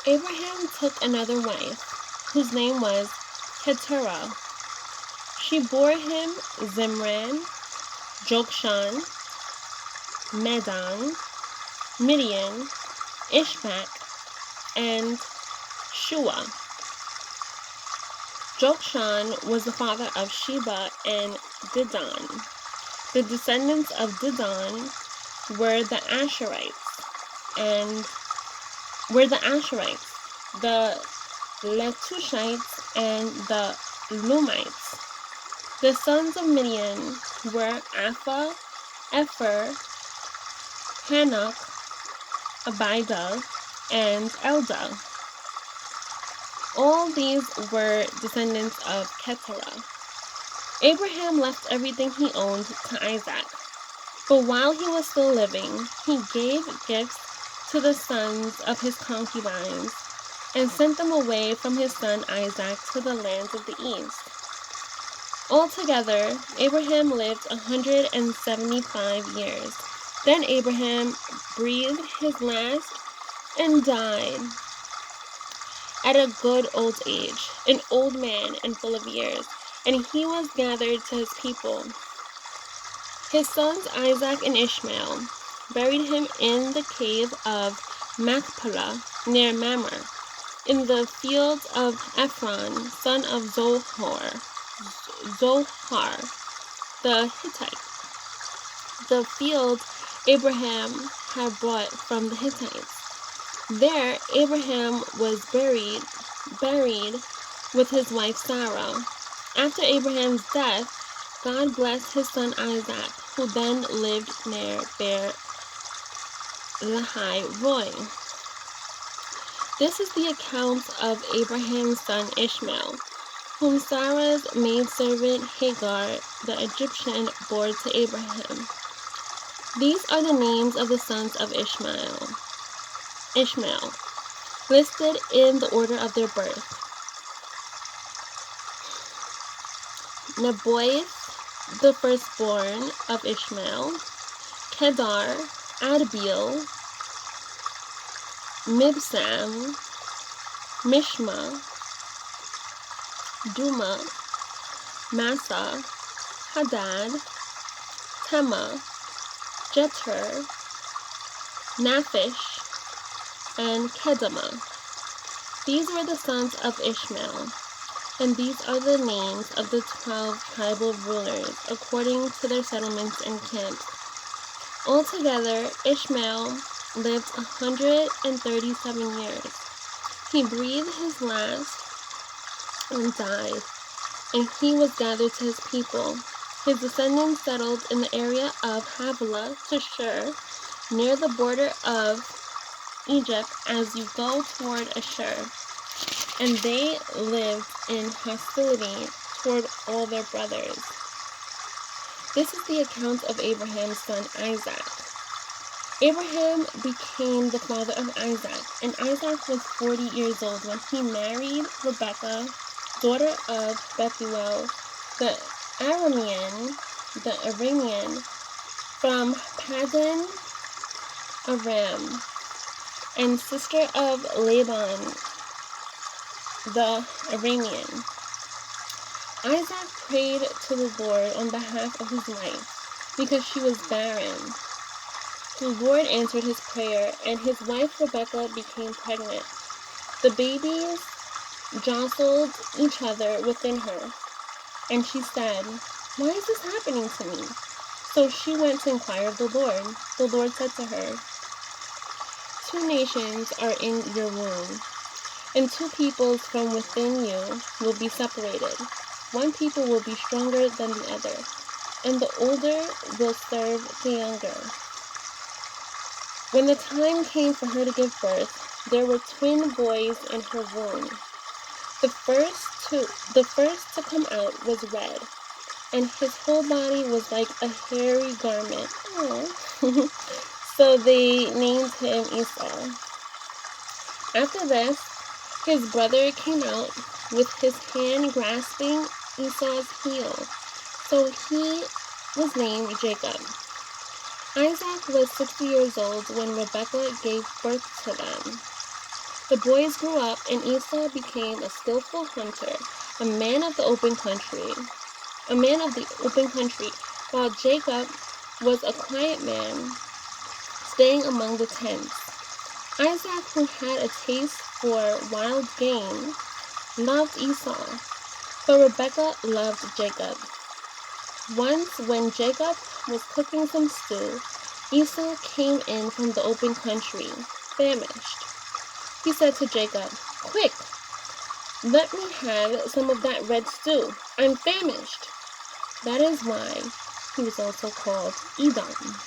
Abraham took another wife, whose name was Keturah. She bore him Zimran, Jokshan, Medan, Midian, Ishbak, and Shua. Jokshan was the father of Sheba and Dedan. The descendants of Dedan were the Asherites, the Letushites, and the Lumites. The sons of Midian were Apha, Epher, Hanok, Abida, and Elda. All these were descendants of Keturah. Abraham left everything he owned to Isaac, but while he was still living, he gave gifts to the sons of his concubines and sent them away from his son Isaac to the lands of the east. Altogether, Abraham lived 175 years. Then Abraham breathed his last and died at a good old age, an old man and full of years, and he was gathered to his people. His sons Isaac and Ishmael buried him in the cave of Machpelah near Mamre, in the fields of Ephron, son of Zohar the Hittite, the field Abraham had bought from the Hittites. There Abraham was buried with his wife Sarah. After Abraham's death, God blessed his son Isaac, who then lived near Beer Lahai Roi. This is the account of Abraham's son Ishmael, whom Sarah's maidservant Hagar the Egyptian bore to Abraham. These are the names of the sons of Ishmael, listed in the order of their birth. Nebaioth, the firstborn of Ishmael, Kedar, Adbeel, Mibsam, Mishma, Duma, Massa, Hadad, Tema, Jeter, Naphish, and Kedema. These were the sons of Ishmael, and these are the names of the 12 tribal rulers according to their settlements and camps. Altogether, Ishmael lived 137 years. He breathed his last and died, and he was gathered to his people. His descendants settled in the area of Havilah to Shur, near the border of Egypt as you go toward Ashur, and they lived in hostility toward all their brothers. This is the account of Abraham's son Isaac. Abraham became the father of Isaac, and Isaac was 40 years old when he married Rebekah, daughter of Bethuel, the Aramean from Padan Aram, and sister of Laban the Aramean. Isaac prayed to the Lord on behalf of his wife, because she was barren. The Lord answered his prayer, and his wife Rebekah became pregnant. The babies jostled each other within her, and she said, "Why is this happening to me?" So she went to inquire of the Lord. The Lord said to her, "Two nations are in your womb, and two peoples from within you will be separated. One people will be stronger than the other, and the older will serve the younger." When the time came for her to give birth, there were twin boys in her womb. The first to come out was red, and his whole body was like a hairy garment. So they named him Esau. After this, his brother came out with his hand grasping Esau's heel, so he was named Jacob. Isaac was 60 years old when Rebekah gave birth to them. The boys grew up, and Esau became a skillful hunter, a man of the open country, while Jacob was a quiet man, staying among the tents. Isaac, who had a taste for wild game, loved Esau, but Rebekah loved Jacob. Once, when Jacob was cooking some stew, Esau came in from the open country, famished. He said to Jacob, "Quick, let me have some of that red stew. I'm famished." That is why he was also called Edom.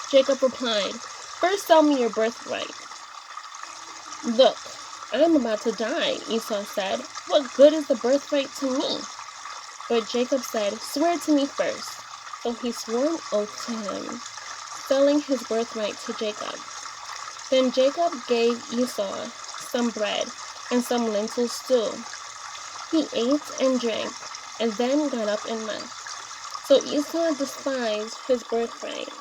Jacob replied, "First sell me your birthright." "Look, I'm about to die," Esau said. "What good is the birthright to me?" But Jacob said, "Swear to me first." So he swore an oath to him, selling his birthright to Jacob. Then Jacob gave Esau some bread and some lentil stew. He ate and drank, and then got up and left. So Esau despised his birthright.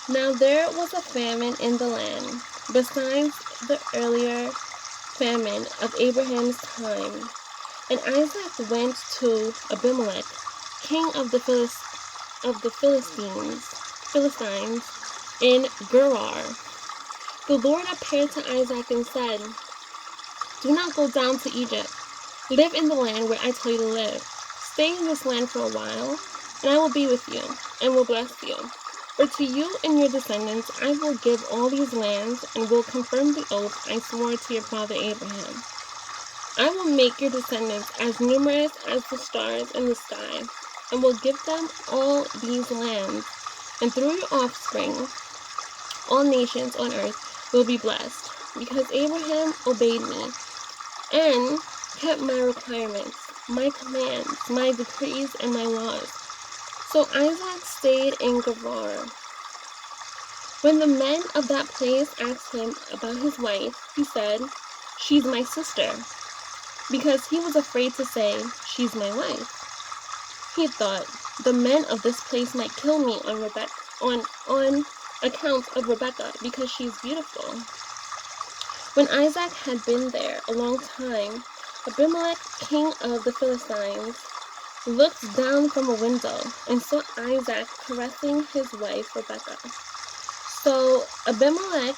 Now there was a famine in the land, besides the earlier famine of Abraham's time. And Isaac went to Abimelech, king of the Philistines, in Gerar. The Lord appeared to Isaac and said, "Do not go down to Egypt. Live in the land where I tell you to live. Stay in this land for a while, and I will be with you, and will bless you. For to you and your descendants I will give all these lands, and will confirm the oath I swore to your father Abraham. I will make your descendants as numerous as the stars in the sky, and will give them all these lands, and through your offspring all nations on earth will be blessed, because Abraham obeyed me, and kept my requirements, my commands, my decrees, and my laws." So Isaac stayed in Gerar. When the men of that place asked him about his wife, he said, "She's my sister," because he was afraid to say, "She's my wife." He thought, "The men of this place might kill me on account of Rebekah, because she's beautiful." When Isaac had been there a long time, Abimelech, king of the Philistines, looked down from a window and saw Isaac caressing his wife Rebekah. So Abimelech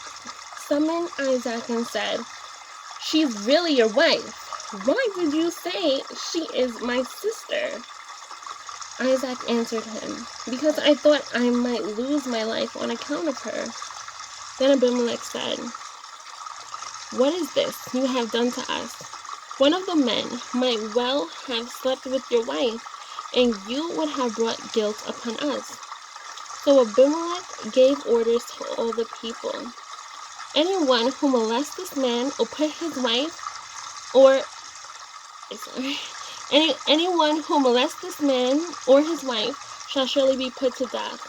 summoned Isaac and said, "She's really your wife. Why did you say she is my sister?" Isaac answered him, "Because I thought I might lose my life on account of her." Then Abimelech said, "What is this you have done to us? One of the men might well have slept with your wife, and you would have brought guilt upon us." So Abimelech gave orders to all the people, "Anyone who molests this man or put his wife, anyone who molests this man or his wife shall surely be put to death."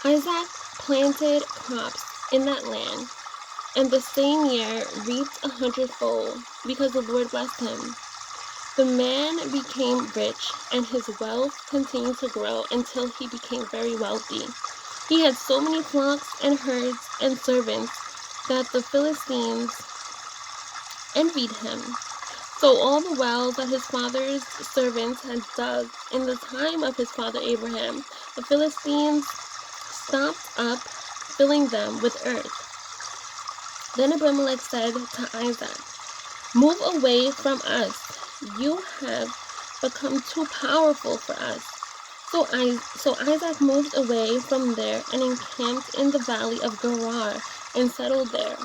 Isaac planted crops in that land, and the same year reaped 100-fold, because the Lord blessed him. The man became rich, and his wealth continued to grow until he became very wealthy. He had so many flocks and herds and servants that the Philistines envied him. So all the wells that his father's servants had dug in the time of his father Abraham, the Philistines stopped up filling them with earth. Then Abimelech said to Isaac, "Move away from us. You have become too powerful for us." So Isaac moved away from there and encamped in the valley of Gerar and settled there.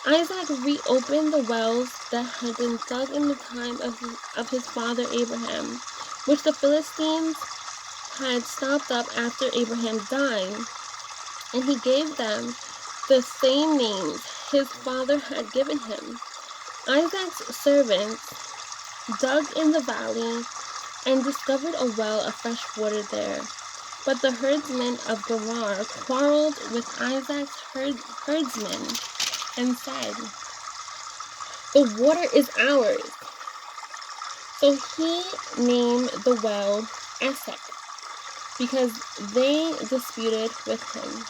Isaac reopened the wells that had been dug in the time of his father Abraham, which the Philistines had stopped up after Abraham died, and he gave them the same names his father had given him. Isaac's servants dug in the valley and discovered a well of fresh water there. But the herdsmen of Gerar quarreled with Isaac's herdsmen and said, "The water is ours." So he named the well Esek, because they disputed with him.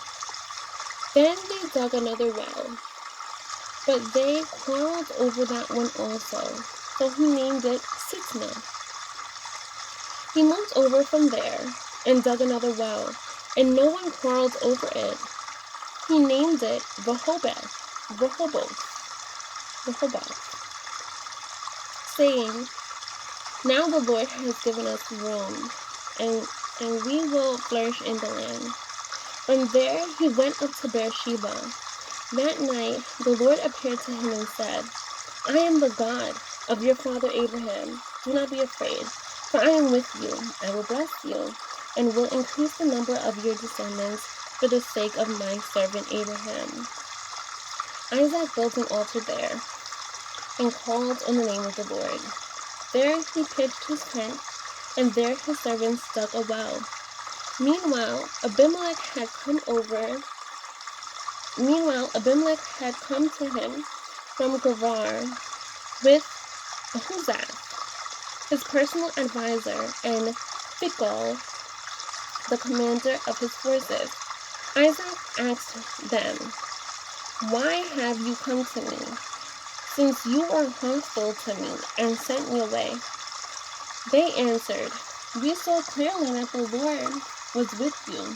Then they dug another well, But they quarreled over that one also, so he named it Sitna. He moved over from there and dug another well, and no one quarreled over it. He named it Rehoboth, saying, "Now the Lord has given us room, and we will flourish in the land." From there he went up to Beersheba. That night the Lord appeared to him and said, "I am the God of your father Abraham. Do not be afraid, for I am with you. I will bless you, and will increase the number of your descendants for the sake of my servant Abraham." Isaac built an altar there, and called on the name of the Lord. There he pitched his tent, and there his servants dug a well. Meanwhile, Abimelech had come to him from Gerar with Ahuzzath, his personal advisor, and Phicol, the commander of his forces. Isaac asked them, "Why have you come to me, since you are hostile to me and sent me away?" They answered, "We saw clearly that the Lord was with you.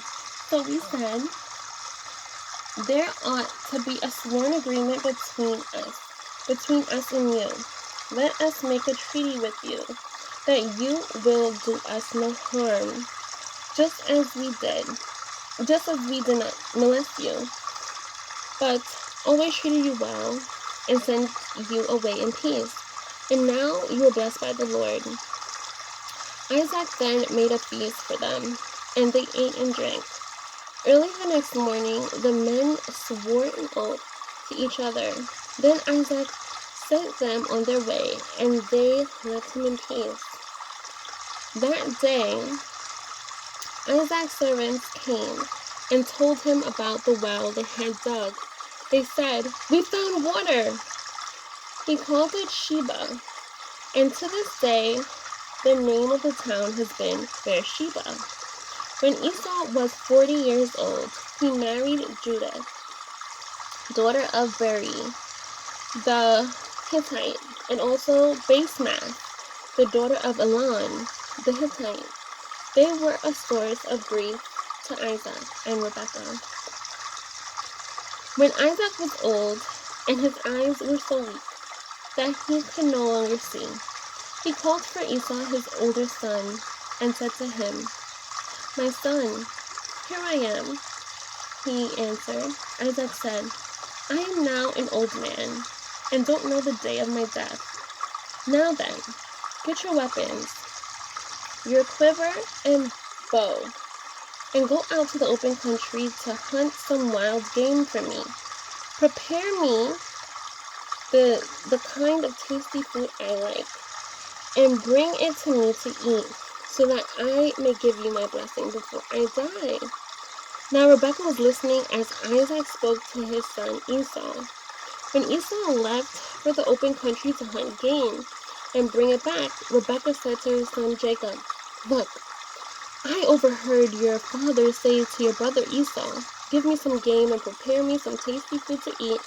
So we said, there ought to be a sworn agreement between us and you. Let us make a treaty with you, that you will do us no harm, just as we did not molest you, but always treated you well and sent you away in peace. And now you are blessed by the Lord." Isaac then made a feast for them, and they ate and drank. Early the next morning, the men swore an oath to each other. Then Isaac sent them on their way, and they left him in peace. That day, Isaac's servants came and told him about the well they had dug. They said, "We found water." He called it Sheba, and to this day, the name of the town has been Beersheba. When Esau was 40 years old, he married Judith, daughter of Beri, the Hittite, and also Basemath, the daughter of Elon, the Hittite. They were a source of grief to Isaac and Rebekah. When Isaac was old, and his eyes were so weak that he could no longer see, he called for Esau, his older son, and said to him, "My son, here I am." He answered. Isaac said, "I am now an old man, and don't know the day of my death. Now then, get your weapons, your quiver and bow, and go out to the open country to hunt some wild game for me. Prepare me the kind of tasty food I like, and bring it to me to eat, so that I may give you my blessing before I die." Now Rebekah was listening as Isaac spoke to his son Esau. When Esau left for the open country to hunt game and bring it back, Rebekah said to his son Jacob, "Look, I overheard your father say to your brother Esau, 'Give me some game and prepare me some tasty food to eat,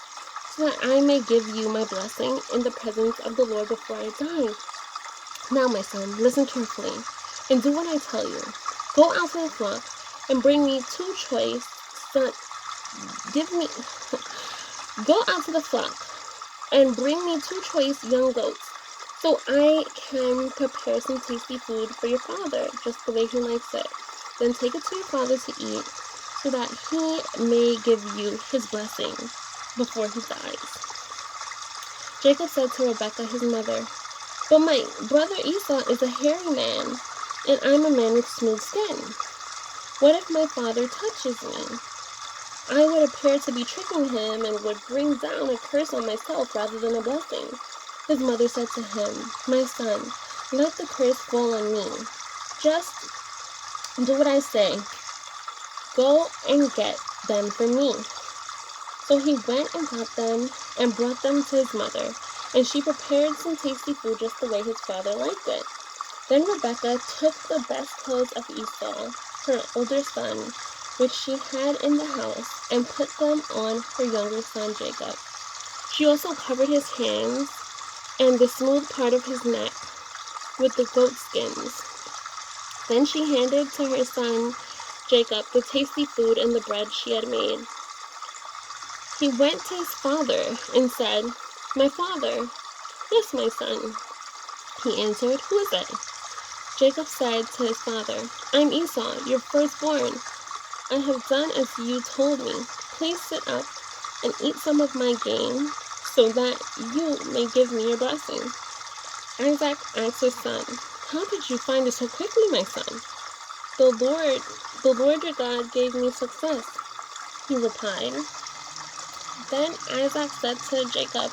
so that I may give you my blessing in the presence of the Lord before I die.' Now, my son, listen carefully and do what I tell you. Go out to the flock and bring me two choice son. Go out to the flock and bring me two choice young goats, so I can prepare some tasty food for your father, just the way he likes it. Then take it to your father to eat, so that he may give you his blessing before he dies." Jacob said to Rebekah, his mother, "But my brother Esau is a hairy man, and I'm a man with smooth skin. What if my father touches me? I would appear to be tricking him and would bring down a curse on myself rather than a blessing." His mother said to him, "My son, let the curse fall on me. Just do what I say. Go and get them for me." So he went and got them and brought them to his mother, and she prepared some tasty food just the way his father liked it. Then Rebekah took the best clothes of Esau, her older son, which she had in the house, and put them on her younger son Jacob. She also covered his hands and the smooth part of his neck with the goat skins. Then she handed to her son Jacob the tasty food and the bread she had made. He went to his father and said, "My father." "Yes, my son," he answered. "Who is it?" Jacob said to his father, "I'm Esau, your firstborn. I have done as you told me. Please sit up and eat some of my game so that you may give me your blessing." Isaac asked his son, "How did you find it so quickly, my son?" The Lord your God gave me success," he replied. Then Isaac said to Jacob,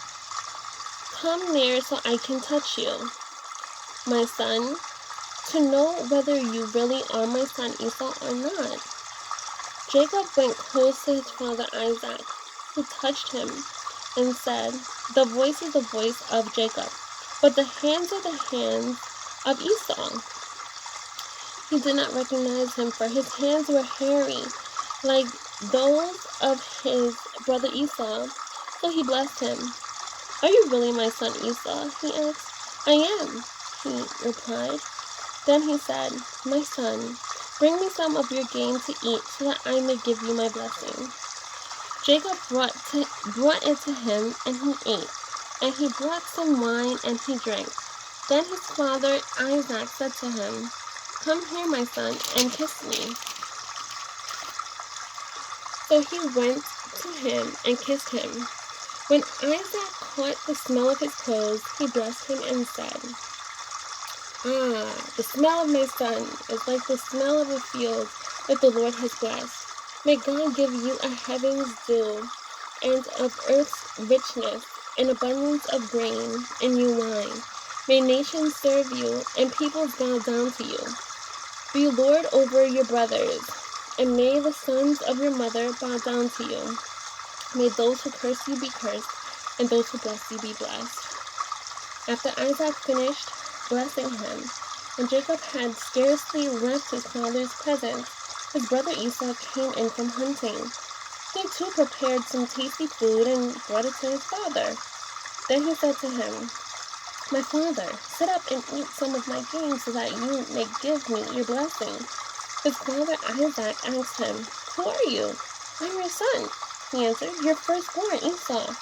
"Come near so I can touch you, my son, to know whether you really are my son Esau or not." Jacob went close to his father Isaac, who touched him and said, "The voice is the voice of Jacob, but the hands are the hands of Esau." He did not recognize him, for his hands were hairy, like those of his brother Esau, so he blessed him. "Are you really my son Esau?" he asked. "I am," he replied. Then he said, "My son, bring me some of your game to eat so that I may give you my blessing." Jacob brought it to him, and he ate, and he brought some wine, and he drank. Then his father Isaac said to him, "Come here, my son, and kiss me." So he went to him and kissed him. When Isaac caught the smell of his clothes, he blessed him and said, "Ah, the smell of my son is like the smell of a field that the Lord has blessed. May God give you a heaven's dew, and of earth's richness, an abundance of grain and new wine. May nations serve you, and peoples bow down to you. Be Lord over your brothers, and may the sons of your mother bow down to you. May those who curse you be cursed, and those who bless you be blessed." After Isaac finished blessing him, and Jacob had scarcely left his father's presence, his brother Esau came in from hunting. He too prepared some tasty food and brought it to his father. Then he said to him, "My father, sit up and eat some of my game so that you may give me your blessing." His father Isaac asked him, "Who are you?" "I'm your son," he answered, "your firstborn Esau."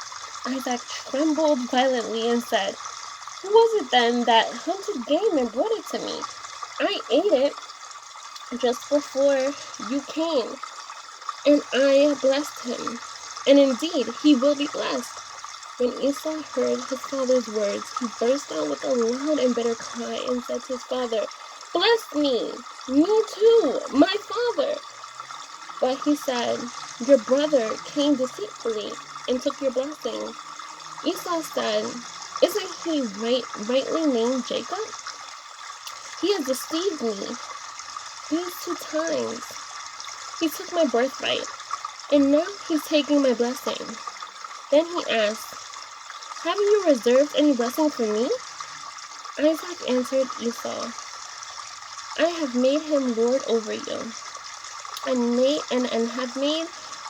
Isaac trembled violently and said, "Who was it then that hunted game and brought it to me? I ate it just before you came, and I blessed him. And indeed, he will be blessed." When Esau heard his father's words, he burst out with a loud and bitter cry and said to his father, "Bless me too, my father." But he said, "Your brother came deceitfully and took your blessing." Esau said, "Isn't he rightly named Jacob? He has deceived me these 2 times. He took my birthright, and now he's taking my blessing." Then he asked, "Haven't you reserved any blessing for me?" Isaac answered Esau, "I have made him lord over you, and have made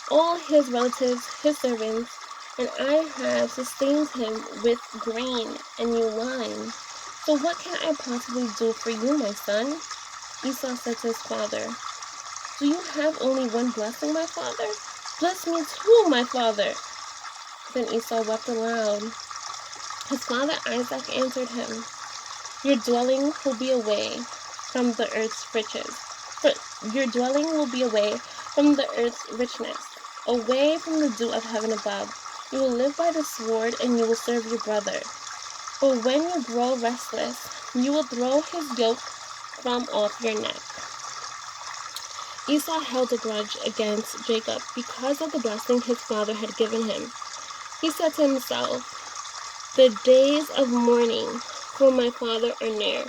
all his relatives his servants, and I have sustained him with grain and new wine. So what can I possibly do for you, my son?" Esau said to his father, "Do you have only one blessing, my father? Bless me too, my father." Then Esau wept aloud. His father Isaac answered him, "Your dwelling will be away from the earth's riches. Your dwelling will be away from the earth's richness, away from the dew of heaven above. You will live by the sword, and you will serve your brother. But when you grow restless, you will throw his yoke from off your neck." Esau held a grudge against Jacob because of the blessing his father had given him. He said to himself, "The days of mourning for my father are near,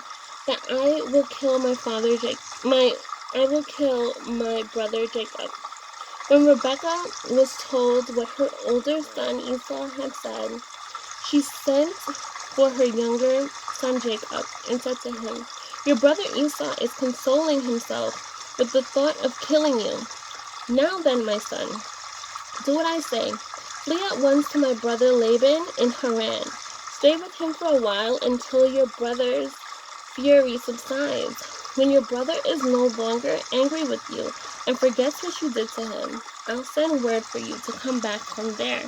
that I will kill my brother Jacob." When Rebekah was told what her older son Esau had said, she sent for her younger son Jacob and said to him, "Your brother Esau is consoling himself with the thought of killing you. Now then, my son, do what I say. Flee at once to my brother Laban in Haran. Stay with him for a while until your brother's fury subsides. When your brother is no longer angry with you and forgets what you did to him, I'll send word for you to come back from there.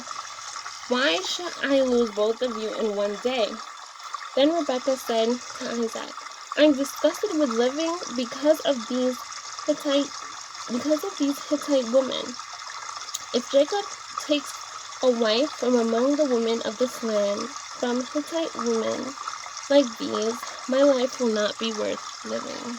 Why should I lose both of you in one day?" Then Rebekah said to Isaac, "I'm disgusted with living because of these Hittite women. If Jacob takes a wife from among the women of this land, from Hittite women like these, my life will not be worth living."